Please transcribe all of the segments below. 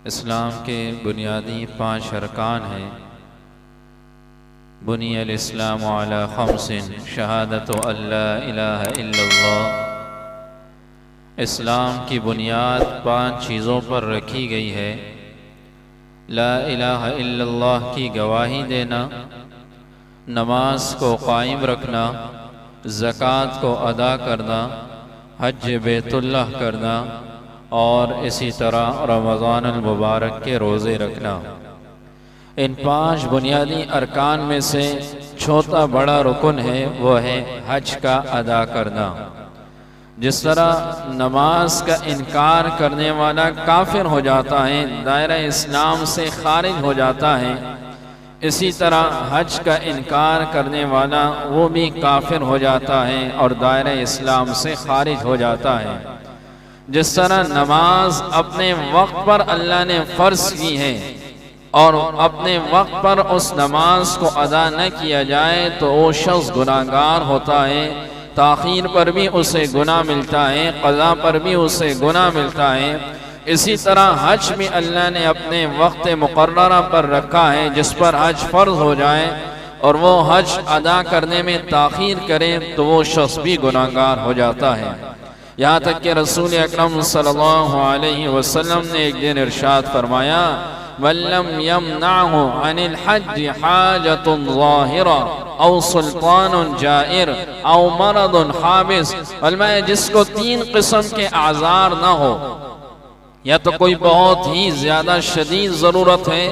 इस्लाम के बुनियादी 5 अरकान हैं। बुनियल इस्लाम अला खम्सिन शहादत अल्ला इलाहा इल्लल्लाह। इस्लाम की बुनियाद 5 चीज़ों पर रखी गई है। ला इलाहा इल्लल्लाह की गवाही देना, नमाज को कायम रखना, ज़कात को अदा करना, हज बैतुल्लाह करना और इसी तरह रमज़ान अल मुबारक के रोज़े रखना। इन 5 बुनियादी अरकान में से छोटा बड़ा रुकन है, वो है हज का अदा करना। जिस तरह नमाज का इनकार करने वाला काफिर हो जाता है, दायरा इस्लाम से खारिज हो जाता है, इसी तरह हज का इनकार करने वाला वो भी काफिर हो जाता है और दायरा इस्लाम से खारिज हो जाता है। जिस तरह नमाज अपने वक्त पर अल्लाह ने फ़र्ज की है और अपने वक्त पर उस नमाज को अदा न किया जाए तो वो शख्स गुनाहगार होता है, ताख़ीर पर भी उसे गुनाह मिलता है, क़ज़ा पर भी उसे गुनाह मिलता है। इसी तरह हज भी अल्लाह ने अपने वक्त मुक़र्ररा पर रखा है, जिस पर हज फ़र्ज हो जाए और वो हज अदा करने में ताख़ीर करे तो वो शख्स भी गुनाहगार हो जाता है। यहाँ तक कि रसूल अकरम सल्लल्लाहु अलैहि वसल्लम ने एक दिन इरशाद फरमाया, वल्लम यमनअहु अनिल हज हाजतुन ज़ाहिरा औ सुल्तानुन जाइर औ मरदुन हाबिस। फरमाया जिसको 3 किस्म के आज़ार ना हो, या तो कोई बहुत ही ज़्यादा शदीद ज़रूरत है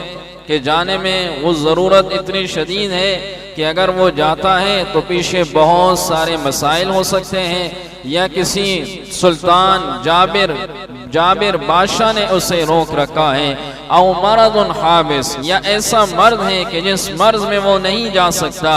कि जाने में वो ज़रूरत इतनी शदीद है कि अगर वो जाता है तो पीछे बहुत सारे मसाइल हो सकते हैं, या किसी सुल्तान जाबिर बादशाह ने उसे रोक रखा है, औ मरदुन हाबिस, या ऐसा मर्द है कि जिस मर्ज में वो नहीं जा सकता,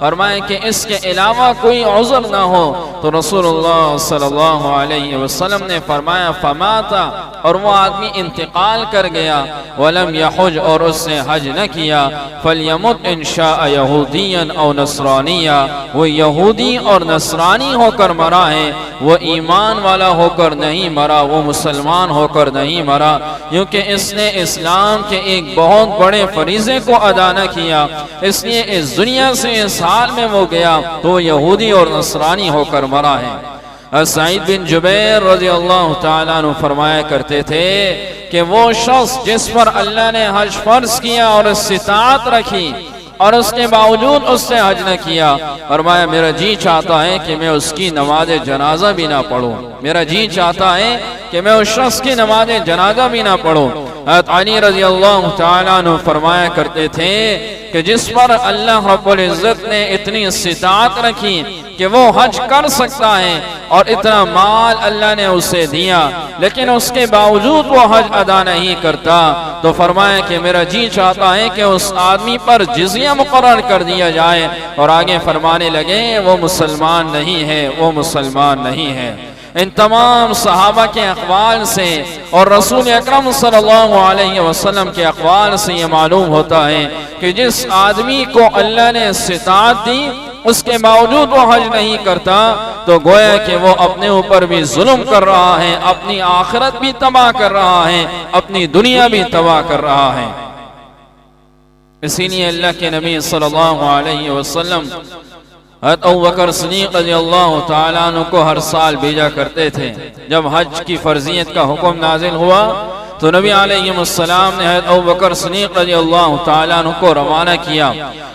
फरमाए कि इसके अलावा कोई उज़्र ना हो, तो रसूलुल्लाह सल्लल्लाहु अलैहि वसल्लम ने फरमाया फमाता, और वो आदमी इंतकाल कर गया, वलम यहुज, और उसने हज न किया, फलयमुत इंशाअ यहूदियन औ नसरानिया, वो यहूदी और नसरानी होकर मरा है, वो ईमान वाला होकर नहीं मरा, वो मुसलमान होकर नहीं मरा, क्योंकि इसने इस्लाम के एक बहुत बड़े फरीज़े को अदा न किया, इसलिए इस दुनिया से इस हाल में वो गया तो यहूदी और नसरानी होकर मरा है। सईद बिन जुबैर रज़ियल्लाहु ताला अन्हु फरमाया करते थे कि वो शख्स जिस पर अल्लाह ने हज फर्ज किया और इस्तिताअत रखी और उसके बावजूद उसने हज न किया, फरमाया मेरा जी चाहता है कि मैं उसकी नमाज जनाजा भी ना पढ़ूं, मेरा जी चाहता है कि मैं उस शख्स की नमाज जनाजा भी ना पढ़ूं। हज़रत अली रज़ियल्लाहु ताला अन्हु फरमाया करते थे कि जिस पर अल्लाह रब्बुल इज़्ज़त ने इतनी इस्तिताअत रखी कि वो हज कर सकता है और इतना माल अल्लाह ने उसे दिया, लेकिन उसके बावजूद वो हज अदा नहीं करता, तो फरमाया कि मेरा जी चाहता है कि उस आदमी पर जिज़िया मुकर्रर कर दिया जाए, और आगे फरमाने लगे वो मुसलमान नहीं है, वो मुसलमान नहीं है। इन तमाम सहाबा के अक़वाल से और रसूल अकरम सल्लल्लाहु अलैहि वसल्लम के अक़वाल से ये मालूम होता है कि जिस आदमी को अल्लाह ने इस्तिताअत दी उसके बावजूद वो हज नहीं करता, तो गोया कि वो अपने ऊपर भी जुल्म कर रहा है, अपनी आखिरत भी तबाह कर रहा है, अपनी दुनिया भी तबाह कर रहा है। इसीलिए अल्लाह के नबी सल्लल्लाहु अलैहि वसल्लम हज़रत अबू बकर सिद्दीक़ रज़ियल्लाहु ताला अन्हु को हर साल भेजा करते थे। जब हज की फर्जियत का हुक्म नाजिल हुआ तो नबी अलैहिस्सलाम ने हज़रत अबू बकर सिद्दीक़ रज़ियल्लाहु ताला अन्हु को रवाना किया,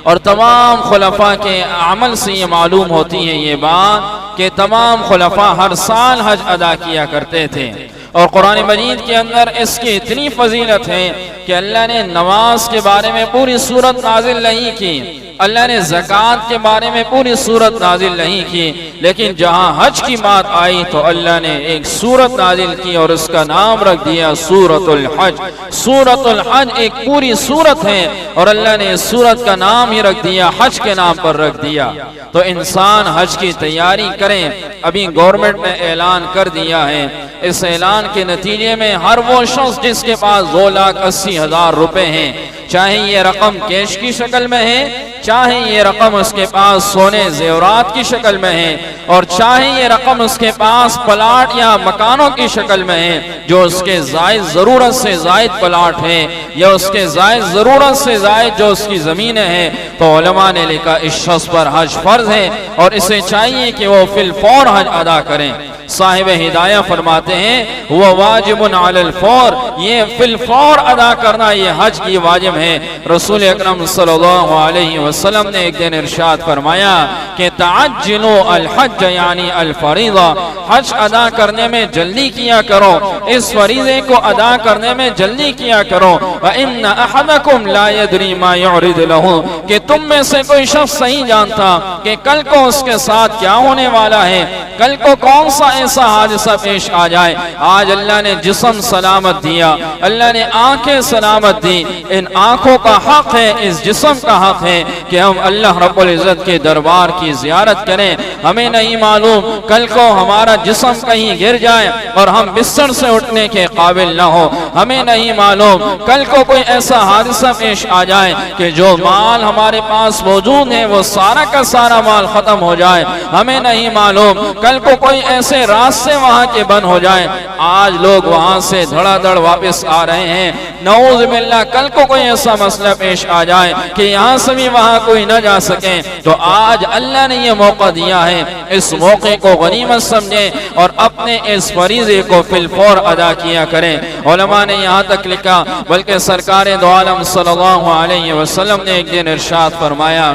और तमाम खुलफा के अमल से ये मालूम होती है ये बात कि तमाम खुलफा हर साल हज अदा किया करते थे। और कुरान मजीद के अंदर इसकी इतनी फजीलत है कि अल्लाह ने नमाज के बारे में पूरी सूरत नाजिल नहीं की, अल्लाह ने ज़कात के बारे में पूरी सूरत नाजिल नहीं की, लेकिन जहाँ हज की बात आई तो अल्लाह ने एक सूरत नाजिल की और उसका नाम रख दिया सूरतुल हज। सूरतुल हज एक पूरी सूरत है और अल्लाह ने इस सूरत का नाम ही रख दिया, हज के नाम पर रख दिया। तो इंसान हज की तैयारी करें। अभी गवर्नमेंट ने ऐलान कर दिया है, इस ऐलान के नतीजे में हर वो शख्स जिसके पास 2,80,000 रुपए हैं चाहे ये रकम कैश की शक्ल में है, चाहे ये रकम उसके पास सोने जेवरात की शक्ल में है, और चाहे ये रकम उसके पास प्लाट या मकानों की शक्ल में है, जो उसके जायद ज़रूरत से जायद प्लाट है या उसके जायद ज़रूरत से जायद जो उसकी ज़मीनें हैं, तो उलमा ने लिखा इस शख्स पर हज फर्ज है और इसे चाहिए कि वो फिल फौर हज अदा करें। साहिब हिदाया फरमाते हैं वह वाजिबुन अलल फौर, ये फिल फौर अदा करना ये हज की वाजिब है। रसूल अकरम सल्लल्लाहु अलैहि वसल्लम ने एक दिन इरशाद फरमाया कि तअज्जिलू अल हज यानी अल फरीज़ा, हज अदा करने में जल्दी किया करो, इस फरीज़े को अदा करने में जल्दी किया करो। व इन्ना अहदकुम ला यदरी मा युरिद लहू, कि तुम में से कोई शख्स नहीं जानता कि कल को उसके साथ क्या होने वाला है, कल को कौन सा ऐसा हादसा पेश आ जाए। आज अल्लाह ने जिस्म सलामत दिया, अल्लाह ने आंखें सलामत दी, इन आंखों का हक है, इस जिस्म का हक है कि हम अल्लाह रब्बुल इज्जत के दरबार की ज़ियारत करें। हमें नहीं मालूम कल को हमारा जिस्म कहीं गिर जाए और हम बिस्तर से उठने के काबिल न हो, हमें नहीं मालूम कल को कोई ऐसा हादसा पेश आ जाए कि जो माल हमारे पास मौजूद है वो सारा का सारा माल खत्म हो जाए, हमें नहीं मालूम कल को कोई ऐसे रास्ते वहां के बंद हो जाए। आज लोग वहां से धड़ाधड़ वापस आ रहे हैं, नऊज़ बिल्लाह कल को कोई ऐसा मसला पेश आ जाए कि यहाँ से भी वहां कोई न जा सके। तो आज अल्लाह ने ये मौका दिया है, इस मौके को गनीमत समझें और अपने इस फरीज़े को फिल फौर अदा किया करें। उलमा ने यहाँ तक लिखा, बल्कि सरकार दो आलम सल्लल्लाहु अलैहि वसल्लम ने एक दिन इरशाद फरमाया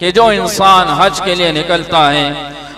कि जो इंसान हज के लिए निकलता है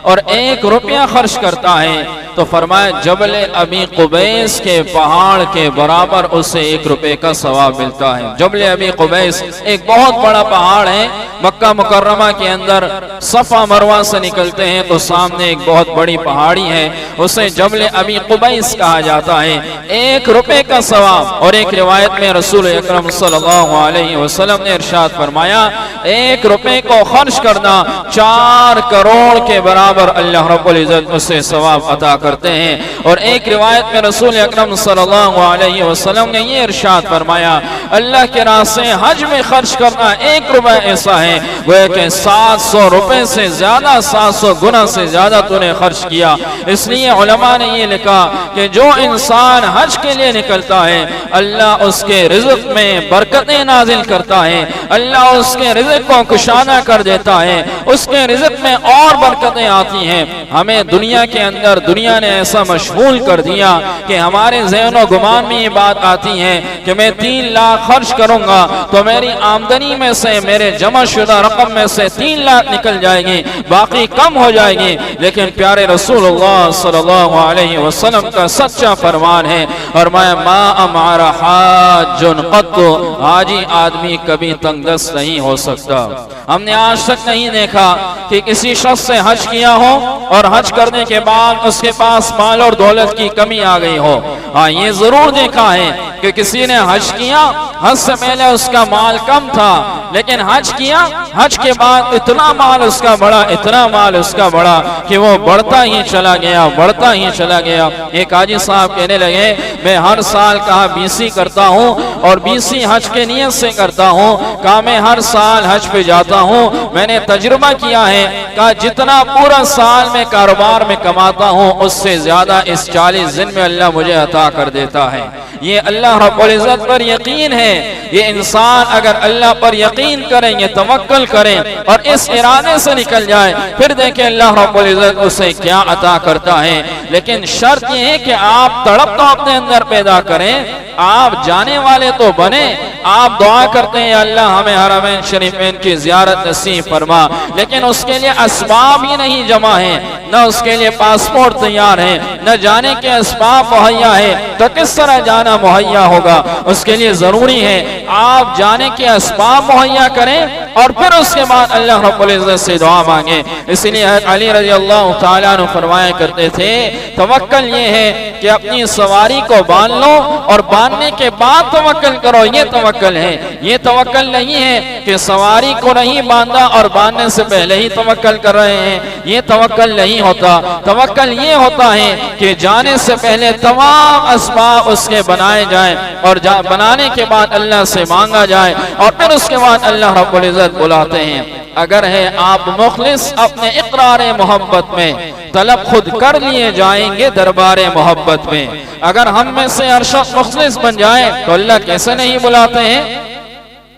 और 1 रुपया खर्च करता है तो फरमाया जबल अबी कुबैस के पहाड़ के बराबर उसे 1 रुपये का सवाब मिलता है। जबल अबी कुबैस एक बहुत बड़ा पहाड़ है, मक्का मुकर्रमा के अंदर सफा मरवा से निकलते हैं तो सामने एक बहुत बड़ी पहाड़ी है, उसे जबल अबी कुबैस कहा जाता है। 1 रुपये का सवाब। और एक रिवायत में रसूल अकरम सल्लल्लाहु अलैहि वसल्लम ने इरशाद फरमाया 1 रुपये को खर्च करना 4 करोड़ के बराबर अल्लाह रब्बुल इज्जत उसे सवाब अता करते हैं। और एक रिवायत में रसूल अकरम सल्लल्लाहु अलैहि वसल्लम ने ये इरशाद फरमाया अल्लाह के रास्ते हज में खर्च करना 1 रुपया ऐसा है वह कि 700 रुपए से ज्यादा, 700 गुना से ज्यादा तूने खर्च किया। इसलिए उलमा ने ये लिखा कि जो इंसान हज के लिए निकलता है अल्लाह उसके रिज़्क़ में बरकतें नाजिल करता है, अल्लाह उसके रिज़्क़ को कुशादा कर देता है, उसके रिज़्क़ में और बरकतें आती हैं। हमें दुनिया के अंदर दुनिया ने ऐसा मशगूल कर दिया कि हमारे ज़हन गुमान में ये बात आती है कि मैं 3 लाख खर्च करूंगा तो मेरी आमदनी में से, मेरे जमा शुदा रकम में से 3 लाख निकल जाएगी, बाकी कम हो जाएगी। लेकिन प्यारे रसूलुल्लाह सल्लल्लाहु अलैहि वसल्लम का सच्चा फरमान है और मैं मा अमारा हाजुन क़त्तु, हाजी आदमी कभी तंगदस्त नहीं हो सकता। हमने आज तक नहीं देखा कि किसी शख्स से हज किया हो और हज करने के बाद उसके पास माल और दौलत की कमी आ गई हो। हाँ, ये जरूर देखा है कि किसी ने हज किया, हज से पहले उसका माल कम था, लेकिन हज किया, हज के बाद इतना माल उसका बढ़ा, इतना माल उसका बढ़ा कि वो बढ़ता ही चला गया, बढ़ता ही चला गया। एक हाजी साहब कहने लगे मैं हर साल कहा BC करता हूँ और BC हज के नियत से करता हूँ, कहा मैं हर साल हज पे जाता हूँ, मैंने तजुर्बा किया है, कहा जितना पूरा साल में कारोबार में कमाता हूँ उससे ज्यादा इस 40 दिन में अल्लाह मुझे अता कर देता है। ये अल्लाह रब्बुल इज्जत पर यकीन है। ये इंसान अगर अल्लाह पर यकीन करे, ये तवक्कल करे और इस इरादे से निकल जाए, फिर देखें अल्लाह रब्बुल इज्जत उसे क्या अता करता है। लेकिन शर्त ये है कि आप तड़प तो अपने अंदर पैदा करें, आप जाने वाले तो बने। आप दुआ करते हैं अल्लाह हमें हरमैन शरीफैन की ज़ियारत नसीब फरमा, लेकिन उसके लिए असबाब ही नहीं जमा है, न उसके लिए पासपोर्ट तैयार है, न जाने के असबाब मुहैया है, तो किस तरह जाना मुहैया होगा। उसके लिए जरूरी है आप जाने के असबाब मुहैया करें और फिर उसके बाद अल्लाह रब्बुल इज्जत से दुआ मांगे। इसलिए अली रज़ी अल्लाह तआला अन्हु फरमाया करते थे, तवक्कल ये है कि अपनी सवारी को बांध लो और बांधने के बाद तवक्कल करो, ये तवक्कल है। ये तवक्कल नहीं है कि सवारी को नहीं बांधा और बांधने से पहले ही तवक्कल कर रहे हैं, ये तवक्कल नहीं होता। तवक्कल ये होता है कि जाने से पहले तमाम असबाब उसके बनाए जाए और बनाने के बाद अल्लाह से मांगा जाए और फिर उसके बाद अल्लाह रब्बुल इज्जत बुलाते हैं। अगर है आप मुखलिस अपने इकरार मोहब्बत में, तलब खुद कर लिए जाएंगे दरबार मोहब्बत में। अगर हम में से हर शख्स मुखलिस बन जाए तो अल्लाह कैसे नहीं बुलाते हैं।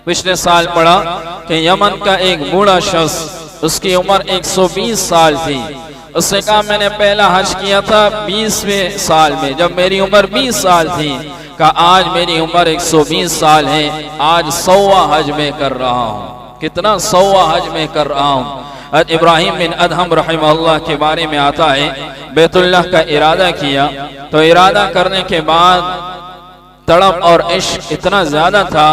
पिछले साल पढ़ा कि यमन का एक बूढ़ा शख्स, उसकी उम्र 120 साल थी। उसने कहा मैंने पहला हज किया था 20वें साल में, जब मेरी उम्र 20 साल थी। कहा आज मेरी उम्र 120 साल है, आज 100वां हज में कर रहा हूँ। कितना 100वां हज में कर रहा हूँ। इब्राहिम बिन अदहम रहमहुल्लाह के बारे में आता है, बैतुल्लाह का इरादा किया तो इरादा करने के बाद तड़प और इश्क इतना ज्यादा था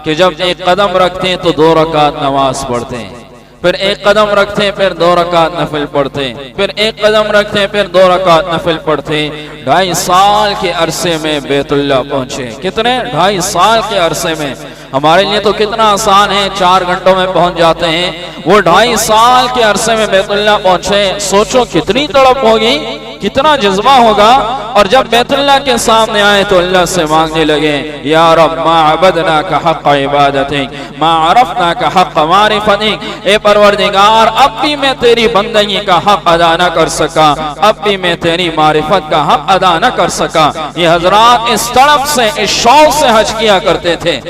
कि जब एक कदम रखते तो 2 रकात नमाज पढ़ते हैं, फिर एक कदम रखते फिर 2 रकात नफिल पढ़ते, फिर एक कदम रखते फिर 2 रकात नफिल पढ़ते। 2.5 साल के अरसे में बैतुल्लाह पहुंचे। कितने? 2.5 साल के अरसे में। हमारे लिए तो कितना आसान है, 4 घंटों में पहुंच जाते हैं। वो 2.5 साल के अरसे में बैतुल्लाह पहुंचे। सोचो कितनी तड़प होगी, कितना जज्बा होगा। और जब बैतुल्लाह के सामने आए तो अल्लाह से मांगने लगे, या रब मा अबदना का हक़ इबादतिक मा अरफना का हक़ मारिफतिक। ए परवरदिगार, अब भी मैं तेरी बंदगी का हक अदा न कर सका, अब भी मैं तेरी मारिफत का हक अदा न कर सका। ये हजरात इस तड़प से, इस शौक से हज किया करते थे।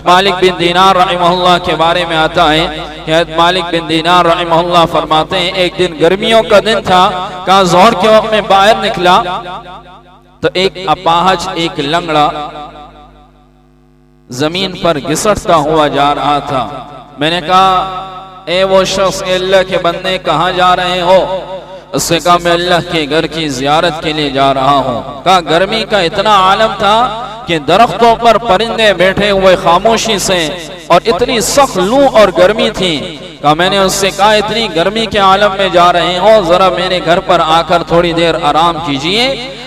मालिक बिन दीनार रहमहुल्लाह के बारे में आता है कि मालिक बिन दीनार रहमहुल्लाह फरमाते हैं, एक दिन गर्मियों का दिन था। कहा ज़ोहर के वक्त में बाहर निकला तो एक अपाहज, एक लंगड़ा जमीन पर घिसटता हुआ जा रहा था। मैंने कहा ए वो शख्स, अल्लाह के बंदे कहाँ जा रहे हो? उसने कहा मैं अल्लाह के घर की जियारत के लिए जा रहा हूँ। कहा गर्मी का इतना आलम था कि दरख्तों पर परिंदे बैठे हुए खामोशी से, और इतनी सख्त लू और गर्मी थी। कहा मैंने उससे कहा इतनी गर्मी के आलम में जा रहे हो, जरा मेरे घर पर आकर थोड़ी देर आराम कीजिए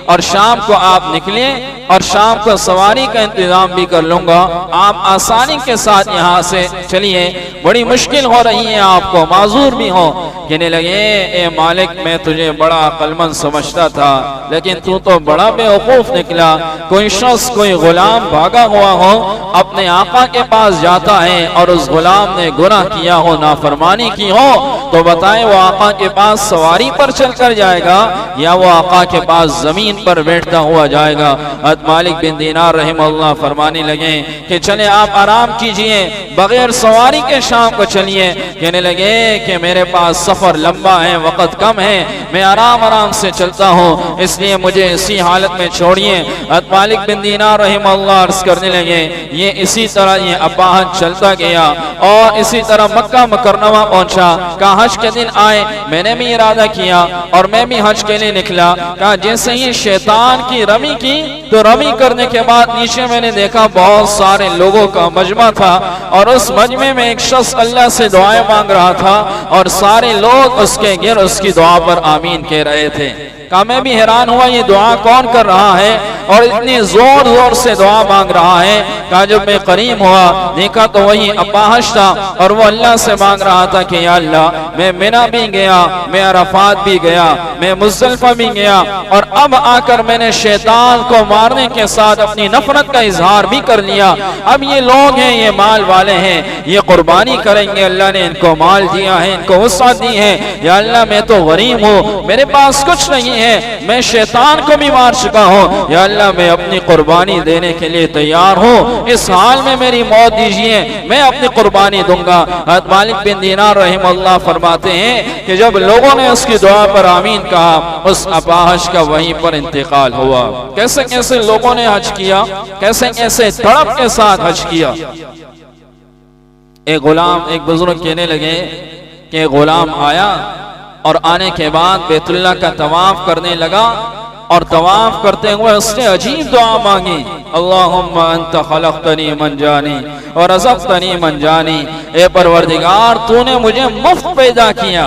और शाम को आप निकले और शाम को सवारी का इंतजाम भी कर लूंगा, आप आसानी के साथ यहाँ से चलिए, बड़ी मुश्किल हो रही है आपको, माजूर भी हो। कहने लगे ए मालिक, मैं तुझे बड़ा अक्लमंद समझता था, लेकिन तू तो बड़ा बेवकूफ निकला। कोई शख्स, कोई गुलाम भागा हुआ हो, अपने आका के पास जाता है और उस गुलाम ने गुनाह किया हो, नाफरमानी की हो, तो बताए वो आका के पास सवारी पर चलकर जाएगा या वो आका के पास जमीन पर बैठता हुआ जाएगा। मालिक बिन दीनार रहमहुल्लाह फरमाने लगे कि चले आप आराम कीजिए, बगैर सवारी के शाम को चलिए। कहने लगे कि मेरे पास सफर लंबा है, वक्त कम है, मैं आराम आराम से चलता हूँ, इसलिए मुझे इसी हालत में छोड़िए। मालिक बिन दीनार रहमहुल्लाह अर्ज करने लगे, ये इसी तरह ये अपाहज चलता गया और इसी तरह मक्का मुकर्रमा पहुंचा। कहा हज के दिन आए, मैंने भी इरादा किया और मैं भी हज के लिए निकला। कहा जैसे ही शैतान की रमी की तो रमी करने के बाद नीचे मैंने देखा बहुत सारे लोगों का मजमा था और उस मजमे में एक शख्स अल्लाह से दुआएं मांग रहा था और सारे लोग उसके गिर उसकी दुआ पर आमीन कह रहे थे। कहा मैं भी हैरान हुआ, ये दुआ कौन कर रहा है और इतनी जोर जोर से दुआ मांग रहा है। कहा जब मैं करीब हुआ देखा तो वही अपाहज था और वो अल्लाह से मांग रहा था कि या अल्लाह, मैं मिना भी गया, मैं अरफात भी गया, मैं मुज़दलिफा भी गया और अब आकर मैंने शैतान को मारने के साथ अपनी नफरत का इजहार भी कर लिया। अब ये लोग हैं, ये माल वाले हैं, ये कुर्बानी करेंगे, अल्लाह ने इनको माल दिया है, इनको वसअत दी है। या अल्लाह मैं तो गरीब हूँ, मेरे पास कुछ नहीं है, मैं शैतान को भी मार चुका हूँ, या अल्लाह मैं अपनी कुर्बानी देने के लिए तैयार हूँ, इस हाल में मेरी मौत दीजिए, मैं अपनी कुर्बानी दूंगा। मालिक बिन दीनार रहमहुल्लाह फरमाते हैं कि जब लोगों ने उसकी दुआ पर आमीन कहा, उस अपाहज का वहीं पर इंतकाल हुआ। कैसे कैसे लोगों ने हज किया, कैसे कैसे तड़प के साथ हज किया। एक गुलाम, एक बुजुर्ग कहने लगे कि गुलाम आया और आने के बाद बैतुल्लाह का तवाफ करने लगा और तवाफ करते हुए उसने अजीब दुआ मांगी, अल्लाहुम्मा अंता खलक़तनी मन जानी और रज़क़तनी मन जानी। ए परवरदिगार, तूने मुझे मुफ्त पैदा किया,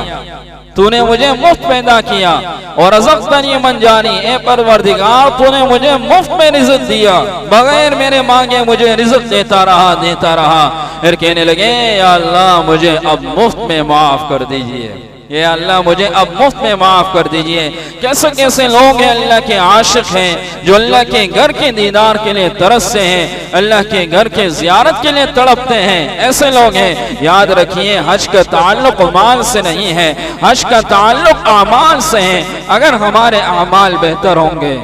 तूने मुझे मुफ्त पैदा किया, और रज़क़तनी मन जानी, ए परवरदिगार तूने मुझे मुफ्त में रिज़्क़ दिया, बगैर मेरे मांगे मुझे रिज़्क़ देता रहा। फिर कहने लगे, या अल्लाह मुझे अब मुफ्त में माफ कर दीजिए, ये अल्लाह मुझे अब मुफ्त में माफ कर दीजिए। कैसे कैसे लोग हैं अल्लाह के आशिक हैं, जो अल्लाह के घर के दीदार के लिए तरसते हैं, अल्लाह के घर के ज़ियारत के लिए तड़पते हैं, ऐसे लोग हैं। याद रखिए, हज का ताल्लुक माल से नहीं है, हज का ताल्लुक आमाल से है। अगर हमारे आमाल बेहतर होंगे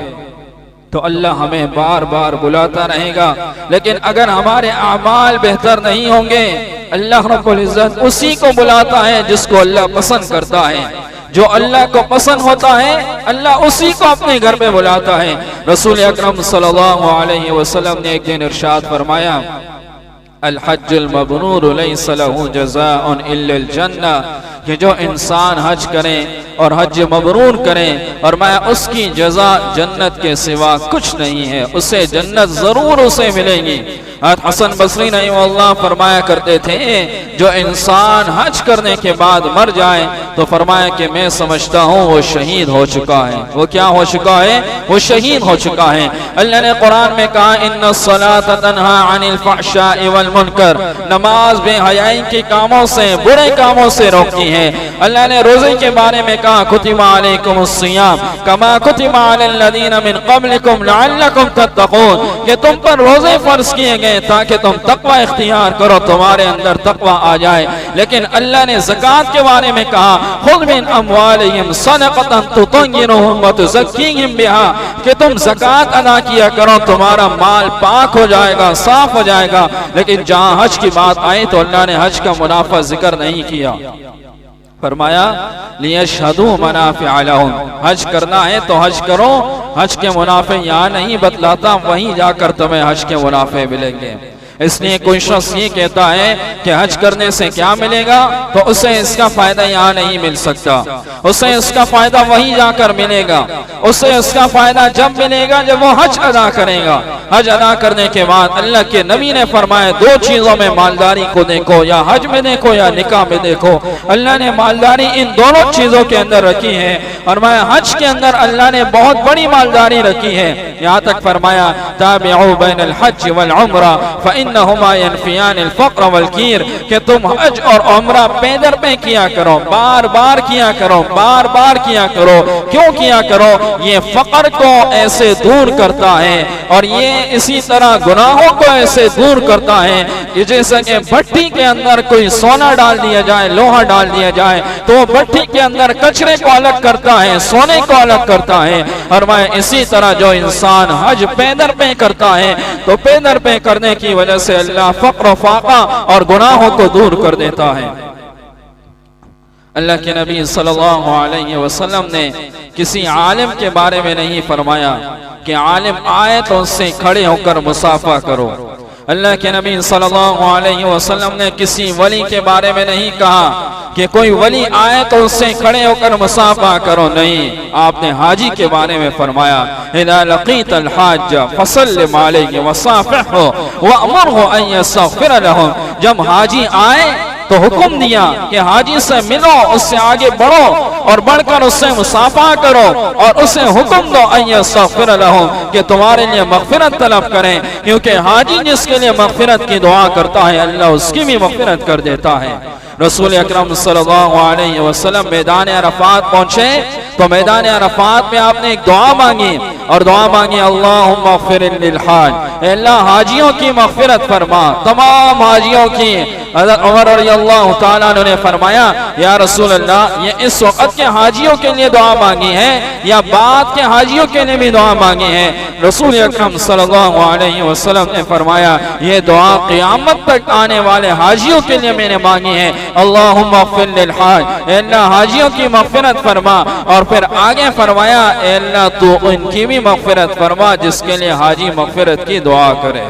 तो अल्लाह हमें बार बार बुलाता रहेगा, लेकिन अगर हमारे आमाल बेहतर नहीं होंगे, अल्लाह रब्बुल इज्जत उसी को बुलाता है जिसको अल्लाह पसंद करता है। जो अल्लाह को पसंद होता है, अल्लाह उसी को अपने घर पे बुलाता है। रसूल अकरम सल्लल्लाहु अलैहि वसल्लम ने एक दिन इरशाद फरमाया, अल हज्जुल मबरूर लैसा लहू जज़ाउन इल्लल जन्नह, कि जो इंसान हज करे और हज मबरूर करे और मैं उसकी जज़ा जन्नत के सिवा कुछ नहीं है, उसे जन्नत जरूर उसे मिलेगी। हसन बसरी रहमतुल्लाह फरमाया करते थे, जो इंसान हज करने के बाद मर जाए तो फरमाया कि मैं समझता हूँ वो शहीद हो चुका है। वो क्या हो चुका है? वो शहीद हो चुका है। अल्लाह ने कुरान में कहा, इन्नस्सलात तन्हा अनिल फहशाइ वल मुनकर, नमाज बेहयाई के कामों से, बुरे कामों से रोकती है। अल्लाह ने रोजे के बारे में कहा, कुतिबा अलैकुमुस्सियाम कमा कुतिबा अलल लदीना मिन क़ब्लिकुम लअल्लकुम तत्तक़ून, कि तुम पर रोजे फर्ज किए गए ताकि तुम तकवा इख्तियार करो, तुम्हारे अंदर तकवा आ जाए। लेकिन अल्लाह ने ज़कात के बारे में कहा, खुद मिन अम्वालिहिम सदक़तन तुतय्यिरुहुम व तुज़क्कीहिम बिहा, कि तुम ज़कात अदा किया करो, तुम्हारा माल पाक हो जाएगा, साफ हो जाएगा। लेकिन जहाँ हज की बात आई तो अल्लाह ने हज का मुनाफा जिक्र नहीं किया, फरमाया लियशहदू मनाफ़िअ लहुम, हज करना है तो हज करो, हज के मुनाफे यहाँ नहीं बतलाता, वहीं जाकर तुम्हें हज के मुनाफे मिलेंगे। इसलिए कोई शख्स ये कहता है कि हज करने से क्या मिलेगा, तो उसे इसका फायदा यहाँ नहीं मिल सकता, उसे इसका फायदा वहीं जाकर मिलेगा। उसे इसका फायदा जब मिलेगा जब वो हज अदा करेगा। हज अदा करने के बाद अल्लाह के नबी ने फरमाया, दो चीजों में मालदारी को देखो, या हज में देखो या निकाह में देखो। अल्लाह ने मालदारी इन दोनों चीजों के अंदर रखी है, और मैं हज के अंदर अल्लाह ने बहुत बड़ी मालदारी रखी है। यहाँ तक फरमाया, ताबिउ बैनल हज वल उम्रा फइन्नहुमा यनफियानिल फ़क़्र वल कीर, कि तुम हज और उम्रा पैदर पे किया करो, बार बार किया करो, बार बार किया करो। क्यों किया करो? ये फकर को ऐसे दूर करता है, और ये इसी तरह गुनाहों को ऐसे दूर करता है कि जैसे कि भट्टी के अंदर कोई सोना डाल दिया जाए, लोहा डाल दिया जाए, तो वो भट्टी के अंदर कचरे को अलग करता है, सोने को अलग करता है। और मैं इसी तरह जो इंसान हज पैदर पे करता है, तो पैदर पे करने की वजह से अल्लाह फक्र फाका और गुनाहों को दूर कर देता है। अल्लाह के नबी सल्लल्लाहु अलैहि वसल्लम ने किसी आलिम के बारे में नहीं फरमाया कि आलिम आए तो उससे खड़े होकर मुसाफा करो। अल्लाह के नबी सल्लल्लाहु अलैहि वसल्लम ने किसी वली के बारे में नहीं कहा कि कोई वली आए तो उससे खड़े होकर मुसाफा करो, नहीं। आपने हाजी के बारे में फरमाया, इज़ा लक़ीतल हाज फसल्लिम अलैहि वसाफ़िहु वअमुरहु अन यस्तग़फ़िर लहु, जब हाजी आए तो हुक्म दिया कि हाजी से मिलो, उससे आगे बढ़ो और बढ़कर उससे मुसाफा करो, और उसे हुक्म दो अन यस्तग़फ़िर लहु, कि तुम्हारे लिए मग़फ़िरत तलब करें, क्योंकि हाजी जिसके लिए मग़फ़िरत की दुआ करता है अल्लाह उसकी भी मग़फ़िरत कर देता है। रसूल अकरम सल्लल्लाहु अलैहि वसल्लम मैदान अरफात पहुंचे तो मैदान अरफात में आपने एक दुआ मांगी, और दुआ मांगी, अल्लाहुम्मा ग़फ़िर लिल हाज, अल्लाह हाजियों की मग़फ़िरत फरमा, तमाम हाजियों की। हज़रत उमर रज़ियल्लाहु ताला अन्हु ने फरमाया, या रसूल अल्लाह, ये इस वक़्त के हाजियों के लिए दुआ मांगी है या बाद के हाजियों के लिए भी दुआ मांगी है? रसूल अकरम सल्लल्लाहु अलैहि वसल्लम ने फरमाया, ये दुआ क़यामत तक आने वाले हाजियों के लिए मैंने मांगी है। अल्लाहुम्मा ग़फ़िर लिल हाज, अल्लाह हाजियों की मग़फ़िरत फरमा। और फिर आगे फरमाया, अल्लाह तू उनकी भी मग़फ़िरत फरमा जिसके लिए हाजी मग़फ़िरत की दुआ करे,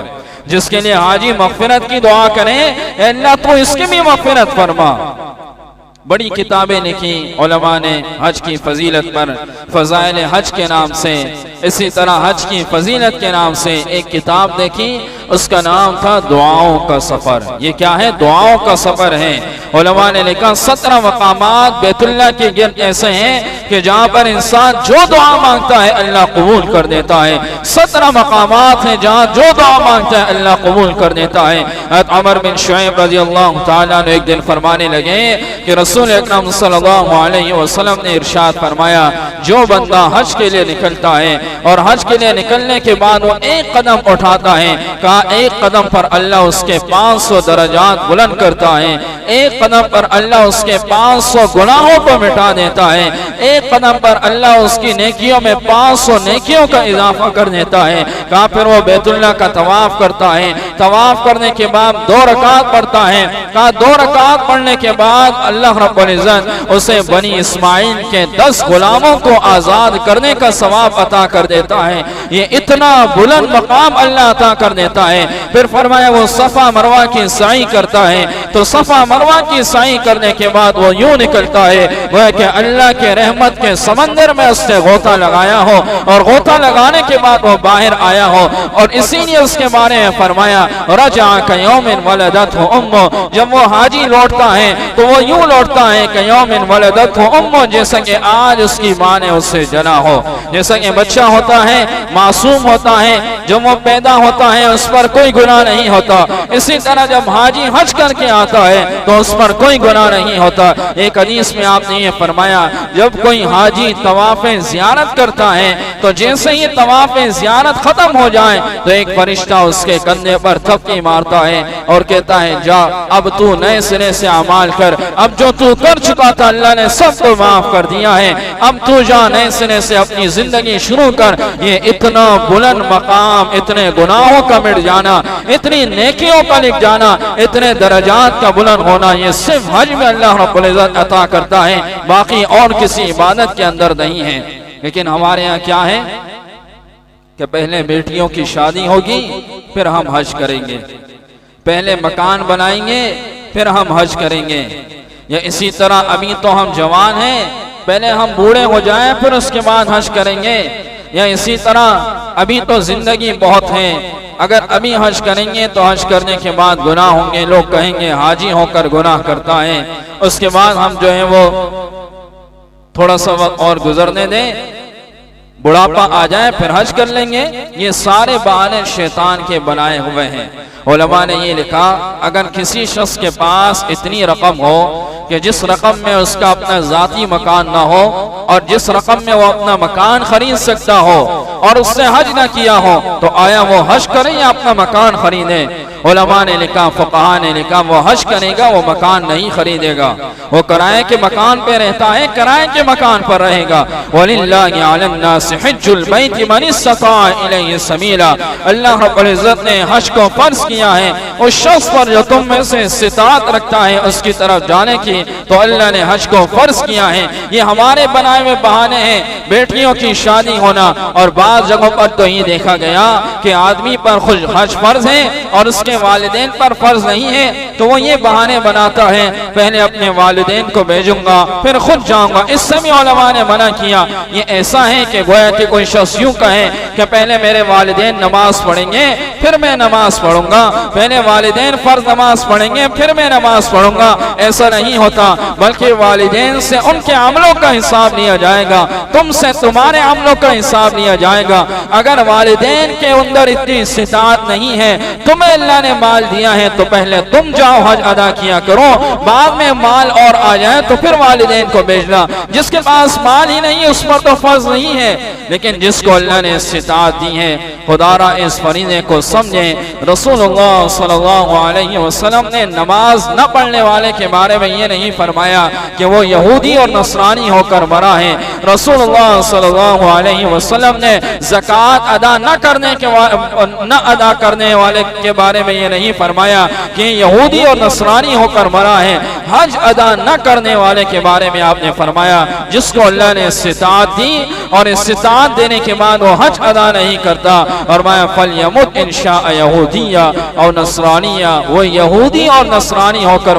जिसके लिए हाजी मग़फ़िरत की दुआ करे, अल्लाह तू इसकी भी मग़फ़िरत फरमा। बड़ी किताबें लिखी उलमा ने हज की फजीलत पर, फ़ज़ाइल हज के नाम से। इसी तरह हज की फजीलत के नाम से एक किताब देखी, उसका नाम था दुआओं का सफ़र। ये क्या है? दुआओं का सफ़र है। उलमा ने लिखा 17 मकामात बैतुल्लाह के गिर्द ऐसे हैं कि जहाँ पर इंसान जो दुआ मांगता है अल्लाह कबूल कर देता है। 17 मकामात हैं जहाँ जो दुआ मांगता है अल्लाह कबूल कर देता है। उमर बिन शुऐब रज़ियल्लाहु ताला अन्हु एक दिन फरमाने लगे कि रसूल अकरम सल्लल्लाहु अलैहि वसल्लम ने इरशाद फरमाया, जो बंदा हज के लिए निकलता है और हज के लिए निकलने के बाद वो एक कदम उठाता है, कहा एक कदम पर अल्लाह उसके 500 दरजात बुलंद करता है, एक कदम पर अल्लाह उसके 500 गुनाहों को मिटा देता है, एक कदम पर अल्लाह उसकी नेकियों में 500 नेकियों का इजाफा कर देता है। कहा फिर वो बैतुल्लाह का तवाफ करता है, तवाफ करने के बाद 2 रकात पढ़ता है। कहा 2 रकात पढ़ने के बाद अल्लाह रब्बुल इज्जत उसे बनी इस्माइल के 10 गुलामों को आजाद करने का सवाब अता कर देता है। ये इतना बुलंद मकाम अल्लाह अता कर देता है। फिर फरमाया वो सफा मरवा की साई करता है, तो सफा मरवा की साई करने के बाद वो यूं निकलता है वह कि अल्लाह के रहमत के समंदर में उसने गोता लगाया हो और गोता लगाने के बाद वो बाहर आया हो। और इसीलिए उसके बारे में फरमाया रजा कयौमिन वलदतहु उम्मु, जब वो हाजी लौटता है तो वो यूं लौटता है कयौमिन वलदतहु उम्मु, जैसा कि आज उसकी माँ ने उससे जना हो। जैसा कि बच्चा होता है मासूम होता है, जब वो पैदा होता है उस पर कोई गुनाह नहीं होता, इसी तरह जब हाजी हज करके आता है तो उस पर कोई गुनाह नहीं होता। एक हदीस में आपने ये फरमाया जब कोई हाजी तवाफ़े ज़ियारत करता है तो जैसे ही तवाफ़े ज़ियारत खत्म हो जाए तो एक फरिश्ता उसके कंधे पर थपकी मारता है और कहता है जा अब तू नए सिरे से अमाल कर, अब जो तू कर चुका था अल्लाह ने सबको माफ कर दिया है, अब तू जा नए सिरे से अपनी जिंदगी शुरू कर। ये इतना बुलंद मकाम, इतने गुनाहों का मिट जाना, इतनी नेकियों का लिख जाना, इतने दरजात का बुलंद होना, ये सिर्फ हज में अल्लाह रब्बुल इज्जत अता करता है, बाकी और किसी इबादत के अंदर नहीं है। लेकिन हमारे यहाँ क्या है कि पहले बेटियों की शादी होगी फिर हम हज करेंगे, पहले मकान बनाएंगे फिर हम हज करेंगे, या इसी तरह अभी तो हम जवान हैं पहले हम बूढ़े हो जाएं फिर उसके बाद हज करेंगे, या इसी तरह अभी तो जिंदगी बहुत है, अगर अभी हज करेंगे तो हज करने के बाद गुनाह होंगे, लोग कहेंगे हाजी होकर गुनाह करता है, उसके बाद हम जो है वो थोड़ा सा वक्त और गुजरने दें, बुढ़ापा आ जाए फिर हज कर लेंगे। ये सारे बहाने शैतान के बनाए हुए हैं। उलमा ने ये लिखा अगर किसी शख्स के पास इतनी रकम हो कि जिस रकम में उसका अपना जाती मकान ना हो और जिस रकम में वो अपना मकान खरीद सकता हो और उससे हज ना किया हो तो आया वो हज करे या अपना मकान खरीदे? उलमा ने लिखा, फुक़हा ने लिखा वो हज करेगा, वो मकान नहीं खरीदेगा, वो किराए के मकान पे रहता है, किराए के मकान पर रहेगा। वलिल्लाहि अलन्नासि हज्जुल बैति मन इस्तता इलैहि सबीला, अल्लाह रब्बुल इज्जत ने हज को फर्ज किया है उस शख्स पर जो तुम में से इस्तिताअत रखता है उसकी तरफ जाने की, तो अल्लाह ने हज को फर्ज किया है। ये हमारे बनाए हुए बहाने हैं, बेटियों की शादी होना, और बाज़ जगहों पर तो ये देखा गया कि आदमी पर खुद हज फर्ज है और उसके वालिदैन पर फर्ज नहीं है, तो वो ये बहाने बनाता है पहले अपने वालिदैन को भेजूंगा फिर खुद जाऊंगा। इससे भी उलमा ने मना किया। ये ऐसा है कि गोया कि कोई शख्स यूं कहे कि पहले मेरे वालिदैन नमाज पढ़ेंगे फिर मैं नमाज पढ़ूंगा, पहले वालिदैन फर्ज नमाज पढ़ेंगे फिर मैं नमाज पढ़ूंगा, ऐसा नहीं होता, बल्कि वालिदैन से उनके अमलों का हिसाब लिया जाएगा, तुमसे तुम्हारे अमलों का हिसाब लिया जाएगा। अगर वालिदैन के अंदर इतनी इस्तिताअत नहीं है, तुम्हें अल्लाह ने माल दिया है तो पहले तुम जाओ हज अदा किया करो, बाद में माल और आ जाए तो फिर वालिदैन को भेजना। जिसके पास माल ही नहीं है उस पर तो फर्ज नहीं है, लेकिन जिसको अल्लाह ने इस्तिताअत दी है खुदारा इस फरीज़े को समझे। रसूलुल्लाह सल्लल्लाहु अलैहि वसल्लम ने नमाज न पढ़ने वाले के बारे में ये नहीं फरमाया कि वो यहूदी और नसरानी होकर मरा है। रसूलुल्लाह सल्लल्लाहु अलैहि वसल्लम ने ज़कात अदा न करने वाले के बारे में ये नहीं फरमाया कि यहूदी और नसरानी होकर मरा है। हज अदा न करने वाले के बारे में आपने फरमाया जिसको अल्लाह ने इस्तिताअत दी और इस्तिताअत देने के बाद वो हज अदा नहीं करता, और मैं फल यमुत इंशा यहूदिया और नसरानिया, वो यहूदी और नसरानी होकर